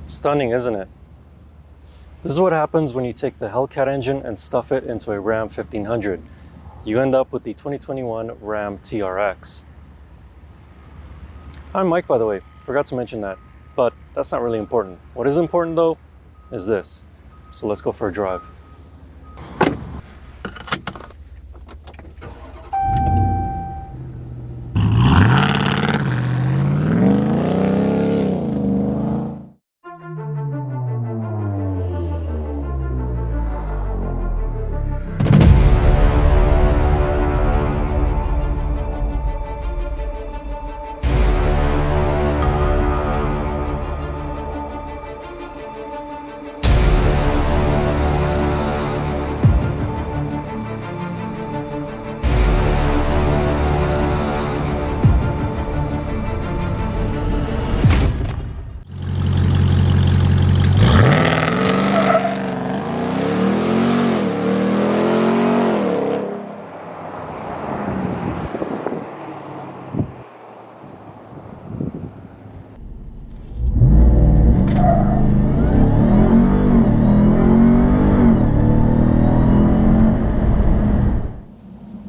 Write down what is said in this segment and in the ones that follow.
Stunning, isn't it? This is what happens when you take the Hellcat engine and stuff it into a Ram 1500. You end up with the 2021 Ram TRX. I'm Mike, by the way. Forgot to mention that, but that's not really important. What is important though is this. So let's go for a drive.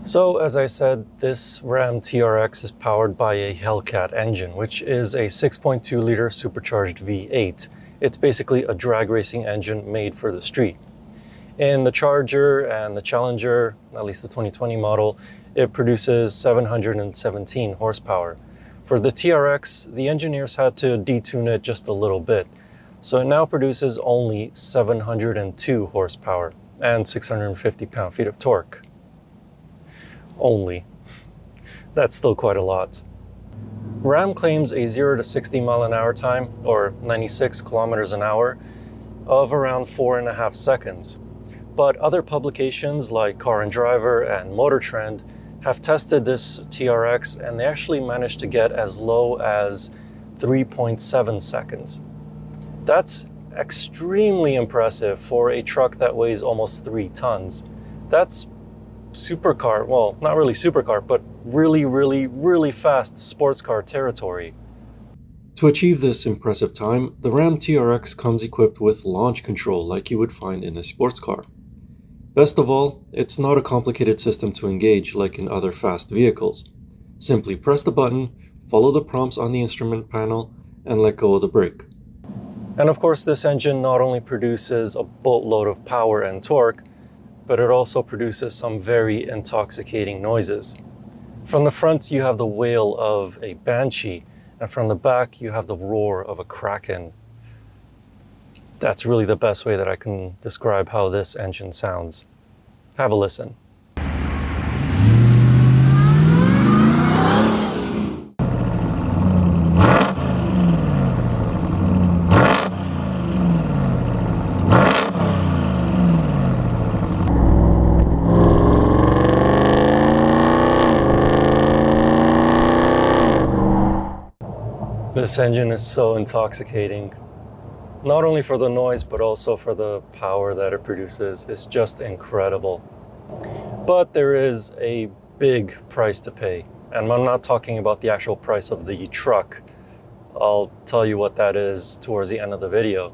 So as I said, this Ram TRX is powered by a Hellcat engine, which is a 6.2 liter supercharged V8. It's basically a drag racing engine made for the street. In the Charger and the Challenger, at least the 2020 model, it produces 717 horsepower. For the TRX, the engineers had to detune it just a little bit. So it now produces only 702 horsepower and 650 pound-feet of torque. Only. That's still quite a lot. Ram claims a 0 to 60 mile an hour time, or 96 kilometers an hour, of around 4.5 seconds. But other publications like Car and Driver and MotorTrend have tested this TRX and they actually managed to get as low as 3.7 seconds. That's extremely impressive for a truck that weighs almost 3 tons. That's supercar, well, not really supercar, but really fast sports car territory. To achieve this impressive time, the Ram TRX comes equipped with launch control like you would find in a sports car. Best of all, it's not a complicated system to engage like in other fast vehicles. Simply press the button, follow the prompts on the instrument panel, and let go of the brake. And of course, this engine not only produces a boatload of power and torque, but it also produces some very intoxicating noises. From the front, you have the wail of a banshee, and from the back, you have the roar of a kraken. That's really the best way that I can describe how this engine sounds. Have a listen. This engine is so intoxicating, not only for the noise, but also for the power that it produces. It's just incredible. But there is a big price to pay, and I'm not talking about the actual price of the truck. I'll tell you what that is towards the end of the video.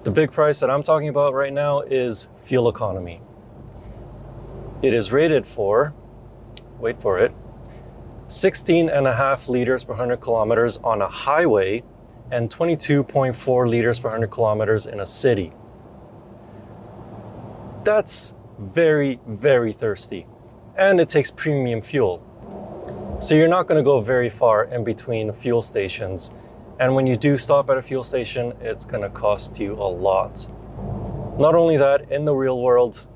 The big price that I'm talking about right now is fuel economy. It is rated for, wait for it, 16.5 liters per 100 kilometers on a highway and 22.4 liters per 100 kilometers in a city. That's very thirsty. And it takes premium fuel. So you're not going to go very far in between fuel stations. And when you do stop at a fuel station, it's going to cost you a lot. Not only that, in the real world,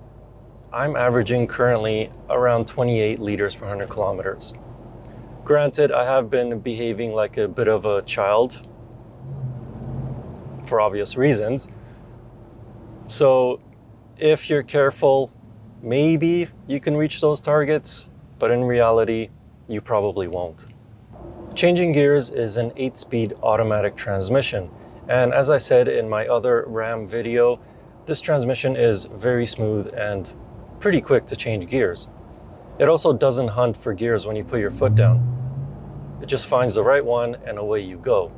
I'm averaging currently around 28 liters per 100 kilometers. Granted, I have been behaving like a bit of a child for obvious reasons. So if you're careful, maybe you can reach those targets, but in reality, you probably won't. Changing gears is an 8-speed automatic transmission. And as I said in my other Ram video, this transmission is very smooth and pretty quick to change gears. It also doesn't hunt for gears when you put your foot down. It just finds the right one and away you go.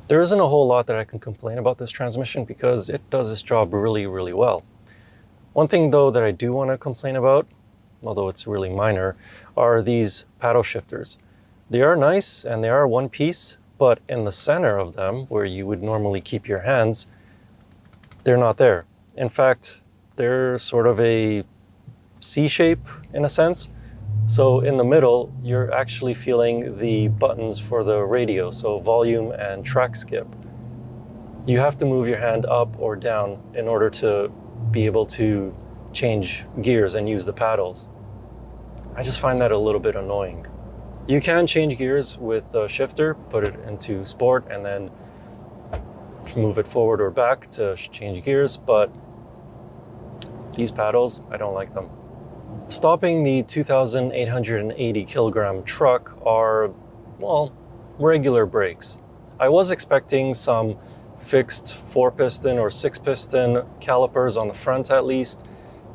There isn't a whole lot that I can complain about this transmission because it does its job really, really well. One thing though that I do want to complain about, although it's really minor, are these paddle shifters. They are nice and they are one piece, but in the center of them, where you would normally keep your hands, they're not there. In fact, they're sort of a C shape in a sense. So in the middle, you're actually feeling the buttons for the radio, so volume and track skip. You have to move your hand up or down in order to be able to change gears and use the paddles. I just find that a little bit annoying. You can change gears with a shifter, put it into sport, and then move it forward or back to change gears, but these paddles, I don't like them. Stopping the 2,880 kilogram truck are, well, regular brakes. I was expecting some fixed 4-piston or 6-piston calipers on the front at least,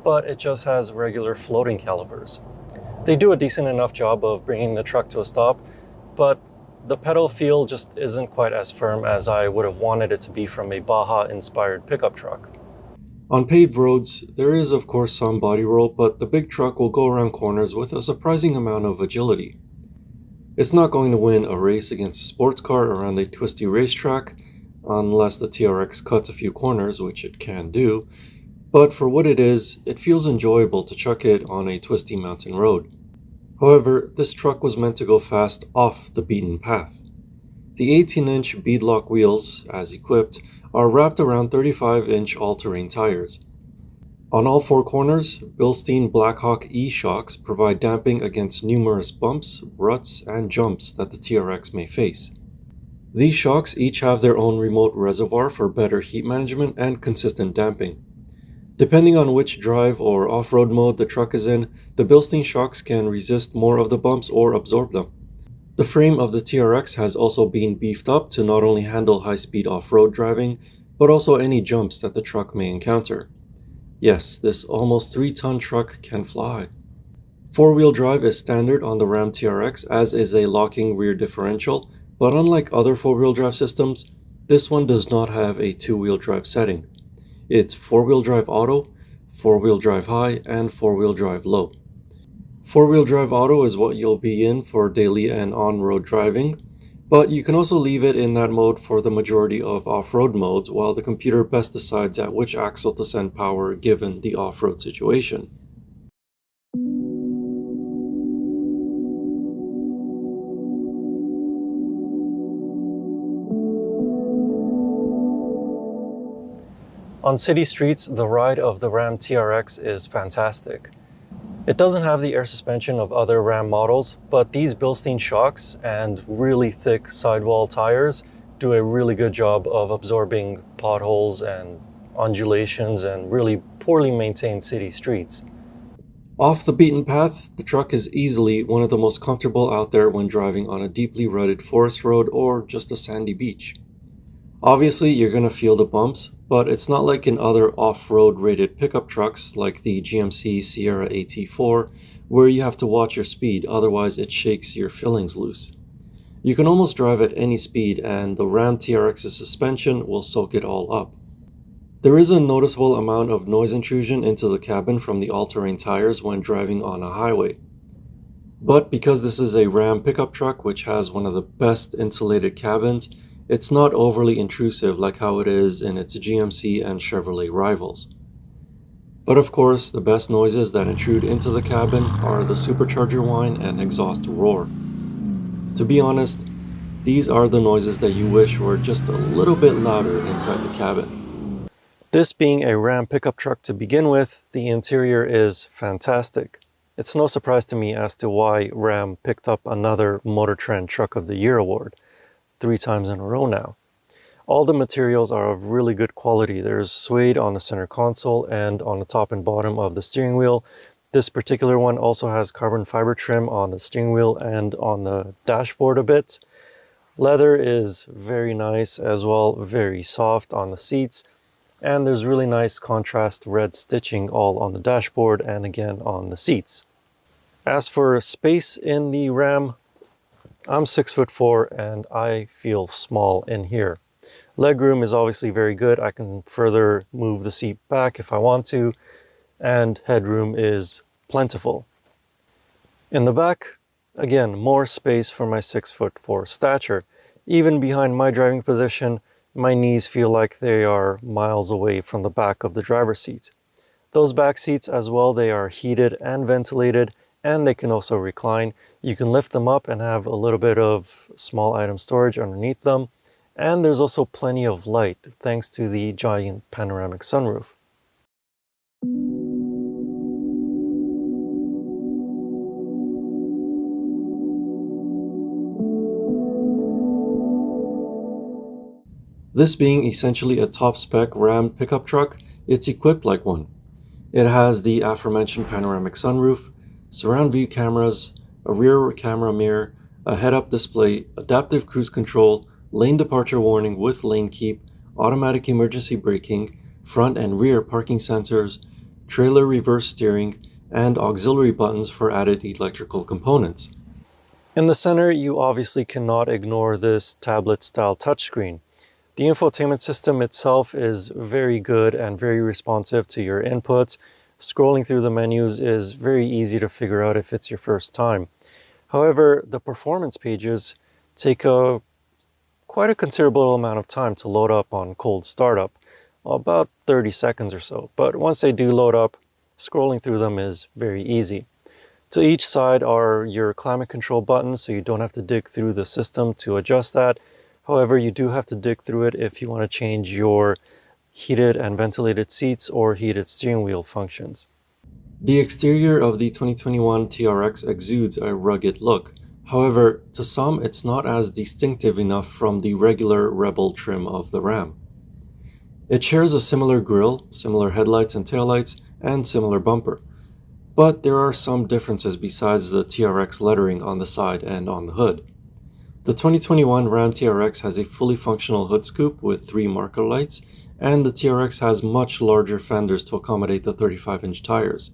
but it just has regular floating calipers. They do a decent enough job of bringing the truck to a stop, but the pedal feel just isn't quite as firm as I would have wanted it to be from a Baja-inspired pickup truck. On paved roads, there is of course some body roll, but the big truck will go around corners with a surprising amount of agility. It's not going to win a race against a sports car around a twisty racetrack, unless the TRX cuts a few corners, which it can do, but for what it is, it feels enjoyable to chuck it on a twisty mountain road. However, this truck was meant to go fast off the beaten path. The 18-inch beadlock wheels, as equipped, are wrapped around 35-inch all-terrain tires. On all four corners, Bilstein Blackhawk E-shocks provide damping against numerous bumps, ruts, and jumps that the TRX may face. These shocks each have their own remote reservoir for better heat management and consistent damping. Depending on which drive or off-road mode the truck is in, the Bilstein shocks can resist more of the bumps or absorb them. The frame of the TRX has also been beefed up to not only handle high-speed off-road driving, but also any jumps that the truck may encounter. Yes, this almost 3-ton truck can fly. Four-wheel drive is standard on the Ram TRX, as is a locking rear differential, but unlike other four-wheel drive systems, this one does not have a two-wheel drive setting. It's four-wheel drive auto, four-wheel drive high, and four-wheel drive low. Four-wheel drive auto is what you'll be in for daily and on-road driving, but you can also leave it in that mode for the majority of off-road modes while the computer best decides at which axle to send power given the off-road situation. On city streets, the ride of the Ram TRX is fantastic. It doesn't have the air suspension of other Ram models, but these Bilstein shocks and really thick sidewall tires do a really good job of absorbing potholes and undulations and really poorly maintained city streets. Off the beaten path, the truck is easily one of the most comfortable out there when driving on a deeply rutted forest road or just a sandy beach. Obviously, you're going to feel the bumps, but it's not like in other off-road rated pickup trucks like the GMC Sierra AT4, where you have to watch your speed, otherwise it shakes your fillings loose. You can almost drive at any speed, and the Ram TRX's suspension will soak it all up. There is a noticeable amount of noise intrusion into the cabin from the all-terrain tires when driving on a highway. But because this is a Ram pickup truck which has one of the best insulated cabins, it's not overly intrusive like how it is in its GMC and Chevrolet rivals. But of course, the best noises that intrude into the cabin are the supercharger whine and exhaust roar. To be honest, these are the noises that you wish were just a little bit louder inside the cabin. This being a Ram pickup truck to begin with, the interior is fantastic. It's no surprise to me as to why Ram picked up another MotorTrend Truck of the Year award. 3 times in a row now. All the materials are of really good quality. There's suede on the center console and on the top and bottom of the steering wheel. This particular one also has carbon fiber trim on the steering wheel and on the dashboard a bit. Leather is very nice as well, very soft on the seats. And there's really nice contrast red stitching all on the dashboard and again on the seats. As for space in the Ram, I'm 6'4" and I feel small in here. Legroom is obviously very good. I can further move the seat back if I want to, and headroom is plentiful. In the back, again, more space for my 6'4" stature. Even behind my driving position, my knees feel like they are miles away from the back of the driver's seat. Those back seats as well, they are heated and ventilated, and they can also recline. You can lift them up and have a little bit of small item storage underneath them. And there's also plenty of light thanks to the giant panoramic sunroof. This being essentially a top-spec Ram pickup truck, it's equipped like one. It has the aforementioned panoramic sunroof, surround view cameras, a rear camera mirror, a head-up display, adaptive cruise control, lane departure warning with lane keep, automatic emergency braking, front and rear parking sensors, trailer reverse steering, and auxiliary buttons for added electrical components. In the center, you obviously cannot ignore this tablet-style touchscreen. The infotainment system itself is very good and very responsive to your inputs. Scrolling through the menus is very easy to figure out if it's your first time. However, the performance pages take quite a considerable amount of time to load up on cold startup, about 30 seconds or so. But once they do load up, scrolling through them is very easy. To each side are your climate control buttons, so you don't have to dig through the system to adjust that. However, you do have to dig through it if you want to change your heated and ventilated seats or heated steering wheel functions. The exterior of the 2021 TRX exudes a rugged look. However, to some, it's not as distinctive enough from the regular Rebel trim of the Ram. It shares a similar grille, similar headlights and taillights, and similar bumper. But there are some differences besides the TRX lettering on the side and on the hood. The 2021 Ram TRX has a fully functional hood scoop with 3 marker lights, and the TRX has much larger fenders to accommodate the 35-inch tires.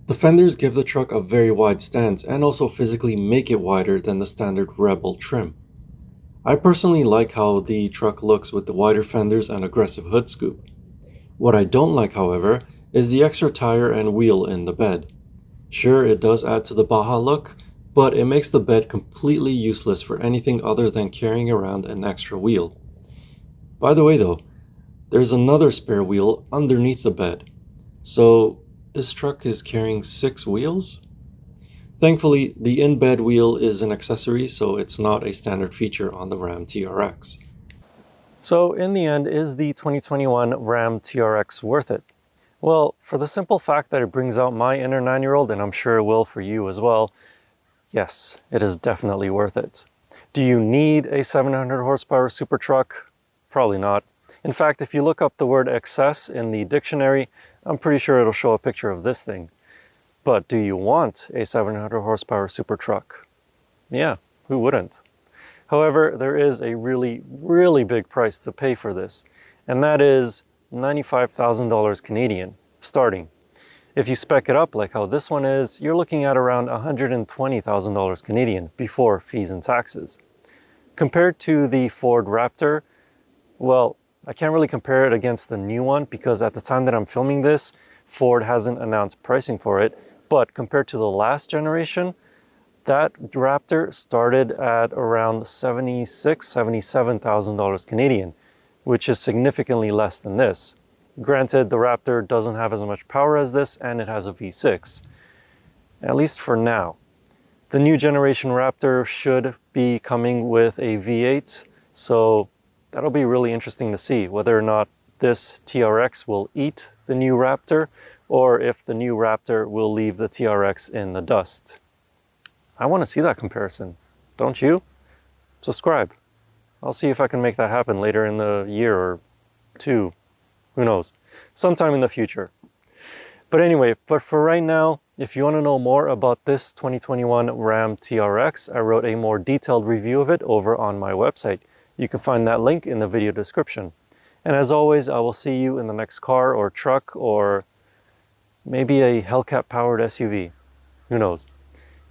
The fenders give the truck a very wide stance and also physically make it wider than the standard Rebel trim. I personally like how the truck looks with the wider fenders and aggressive hood scoop. What I don't like, however, is the extra tire and wheel in the bed. Sure, it does add to the Baja look, but it makes the bed completely useless for anything other than carrying around an extra wheel. By the way though, there's another spare wheel underneath the bed. So this truck is carrying 6 wheels? Thankfully, the in-bed wheel is an accessory, so it's not a standard feature on the Ram TRX. So in the end, is the 2021 Ram TRX worth it? Well, for the simple fact that it brings out my inner 9-year-old, and I'm sure it will for you as well, yes, it is definitely worth it. Do you need a 700 horsepower super truck? Probably not. In fact, if you look up the word excess in the dictionary, I'm pretty sure it'll show a picture of this thing. But do you want a 700 horsepower super truck? Yeah, who wouldn't? However, there is a really, really big price to pay for this, and that is $95,000 Canadian, starting. If you spec it up like how this one is, you're looking at around $120,000 Canadian before fees and taxes. Compared to the Ford Raptor, well, I can't really compare it against the new one because at the time that I'm filming this, Ford hasn't announced pricing for it. But compared to the last generation, that Raptor started at around $76,000, $77,000 Canadian, which is significantly less than this. Granted, the Raptor doesn't have as much power as this, and it has a V6, at least for now. The new generation Raptor should be coming with a V8, so that'll be really interesting to see whether or not this TRX will eat the new Raptor, or if the new Raptor will leave the TRX in the dust. I want to see that comparison, don't you? Subscribe. I'll see if I can make that happen later in the year or 2. Who knows? Sometime in the future. But anyway, for right now, if you want to know more about this 2021 Ram TRX, I wrote a more detailed review of it over on my website. You can find that link in the video description. And as always, I will see you in the next car or truck or maybe a Hellcat powered SUV. Who knows?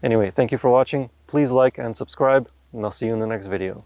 Anyway, thank you for watching. Please like and subscribe. and I'll see you in the next video.